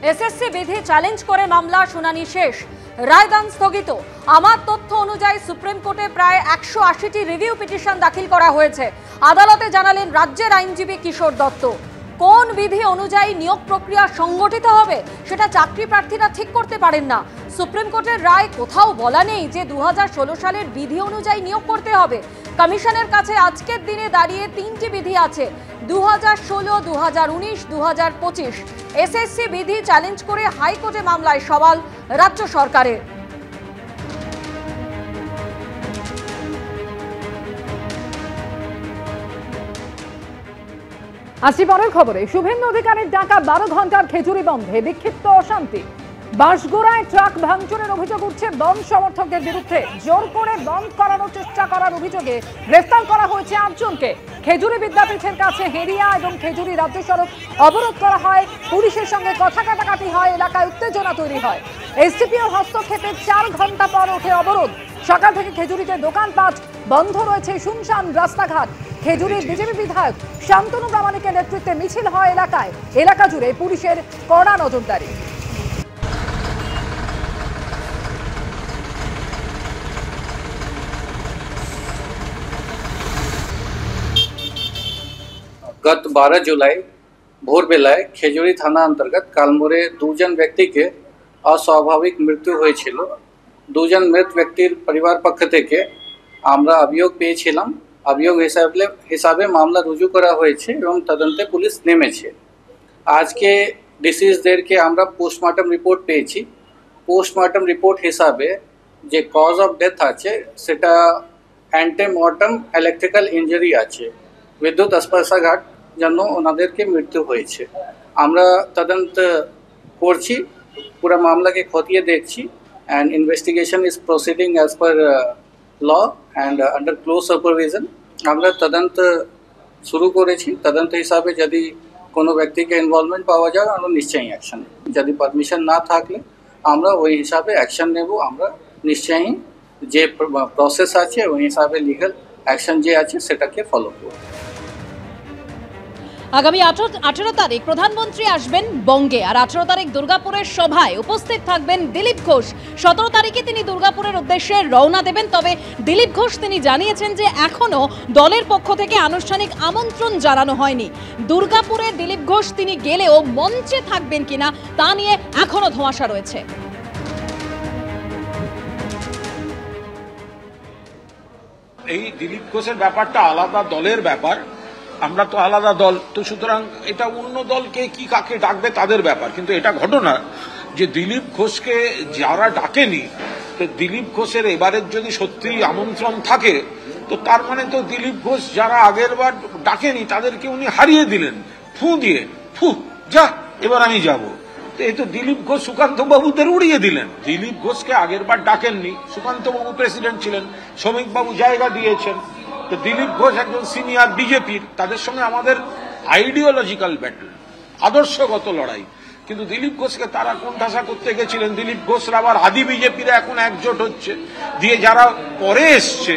SSC বিধি challenge করে মামলা শুনানি শেষ, রায়দান স্থগিত। আমার তথ্য অনুযায়ী সুপ্রিম কোর্টে প্রায় 180টি রিভিউ পিটিশন দাখিল করা হয়েছে। আদালতে জানালেন রাজ্যের আইনজীবী কিশোর দত্ত। কোন বিধি অনুযায়ী নিয়োগ প্রক্রিয়া সংগঠিত হবে সেটা চাকরি প্রার্থীরা ঠিক করতে পারেন না। সুপ্রিম কোর্টের রায় কোথাও বলা নেই যে 2016 সালের বিধি অনুযায়ী নিয়োগ করতে হবে। কমিশনের কাছে আজকের দিনে দাঁড়িয়ে 3টি বিধি আছে, 2016, 2019, 2025। এসএসসি বিধি চ্যালেঞ্জ করে হাইকোর্টে মামলায় সওয়াল রাজ্য সরকারের। আসি পরের খবরে। শুভেন্দু অধিকারীর ডাকা 12 ঘন্টার খেজুরি বন্ধে বিক্ষিপ্ত অশান্তি। বাঁশগোড়ায় ট্রাক ভাঙচুরের অভিযোগ উঠছে বন সমর্থকদের বিরুদ্ধে। জোর করে বন্ধ করানোর চেষ্টা করার অভিযোগে গ্রেফতার করা হয়েছে 8 জনকে। খেজুরি বিদ্যাপীঠের কাছে হেরিয়া এবং খেজুরি রাজ্য সড়ক অবরোধ করা হয়, পুলিশের সঙ্গে কথা কাটাকাটি হয়, এলাকায় উত্তেজনা তৈরি হয়। এসডিপিওর হস্তক্ষেপে 4 ঘন্টা পর ওঠে অবরোধ। সকাল থেকে খেজুরিতে দোকানপাট বন্ধ রয়েছে, শুনশান রাস্তাঘাট। খেজুরির বিজেপি বিধায়ক শান্তনু প্রামাণিকের নেতৃত্বে মিছিল হয় এলাকায়। এলাকা জুড়ে পুলিশের কড়া নজরদারি। गत 12 जुलाई भोर बेलाয় খেজুরি থানা अंतर्गत কালমোড়ে 2 জন ব্যক্তিকে অস্বাভাবিক মৃত্যু হয়েছিল। 2 জন মৃত ব্যক্তির পরিবার পক্ষ থেকে আমরা অভিযোগ পেয়েছিলাম। অভিযোগ হিসাবে মামলা রুজু করা হয়েছে এবং তদন্তে পুলিশ নেমেছে। আজকে ডিসিজদেরকে আমরা পোস্টমর্টম রিপোর্ট পেয়েছি। পোস্টমর্টম রিপোর্ট হিসাবে যে কজ অফ ডেথ আছে সেটা অ্যান্টিমর্টম ইলেকট্রিক্যাল ইঞ্জুরি আছে, বিদ্যুৎ স্পর্শাঘাত জন্য ওনাদেরকে মৃত্যু হয়েছে। আমরা তদন্ত করছি, পুরো মামলাকে খতিয়ে দেখছি। And investigation is proceeding as per law and under close supervision. আমরা তদন্ত শুরু করেছি। তদন্ত হিসাবে যদি কোনো ব্যক্তিকে ইনভলভমেন্ট পাওয়া যায় আমরা নিশ্চয়ই অ্যাকশন নেব। যদি পারমিশন না থাকলে আমরা ওই হিসাবে অ্যাকশন নেব। আমরা নিশ্চয়ই যে প্রসেস আছে ওই হিসাবে লিগাল অ্যাকশন যে আছে সেটাকে ফলো করব। আগামী 18 তারিখ প্রধানমন্ত্রী আসবেন বঙ্গে, আর 18 তারিখ দুর্গাপুরের সভায় উপস্থিত থাকবেন দিলীপ ঘোষ। 17 তারিখে তিনি দুর্গাপুরের উদ্দেশ্যে রওনা দেবেন। তবে দিলীপ ঘোষ তিনি জানিয়েছেন যে এখনো দলের পক্ষ থেকে আনুষ্ঠানিক আমন্ত্রণ জানানো হয়নি। দুর্গাপুরে দিলীপ ঘোষ তিনি গেলেও মঞ্চে থাকবেন কিনা তা নিয়ে এখনো ধোঁয়াশা রয়েছে। এই দিলীপ ঘোষের ব্যাপারটা আলাদা দলের ব্যাপার, আমরা তো আলাদা দল, তো সুতরাং এটা অন্য দলকে কি কাকে ডাকবে তাদের ব্যাপার। কিন্তু এটা ঘটনা যে দিলীপ ঘোষকে যারা ডাকেনি, তো দিলীপ ঘোষের এবারের যদি সত্যি আমন্ত্রণ থাকে তো তার মানে তো দিলীপ ঘোষ যারা আগের বার ডাকেনি তাদেরকে উনি হারিয়ে দিলেন ফু দিয়ে, ফু যা এবার আমি যাব। তো এই তো দিলীপ ঘোষ সুকান্ত বাবুদের উড়িয়ে দিলেন। দিলীপ ঘোষকে আগের বার ডাকেননি, সুকান্ত বাবু প্রেসিডেন্ট ছিলেন, শ্রমিক বাবু জায়গা দিয়েছেন। তো দিলীপ ঘোষ একজন সিনিয়র বিজেপির, তাদের সঙ্গে আমাদের আইডিওলজিক্যাল ব্যাটল, আদর্শগত লড়াই। কিন্তু দিলীপ ঘোষকে তারা কোণঠাসা করতে গেছিলেন। দিলীপ ঘোষরা আবার আদি বিজেপিরা এখন একজোট হচ্ছে, দিয়ে যারা পরে এসছে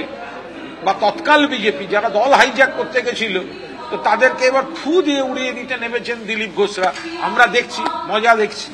বা তৎকাল বিজেপি যারা দল হাইজ্যাক করতে গেছিল, তো তাদেরকে এবার ফু দিয়ে উড়িয়ে দিতে নেমেছেন দিলীপ ঘোষরা। আমরা দেখছি, মজা দেখছি।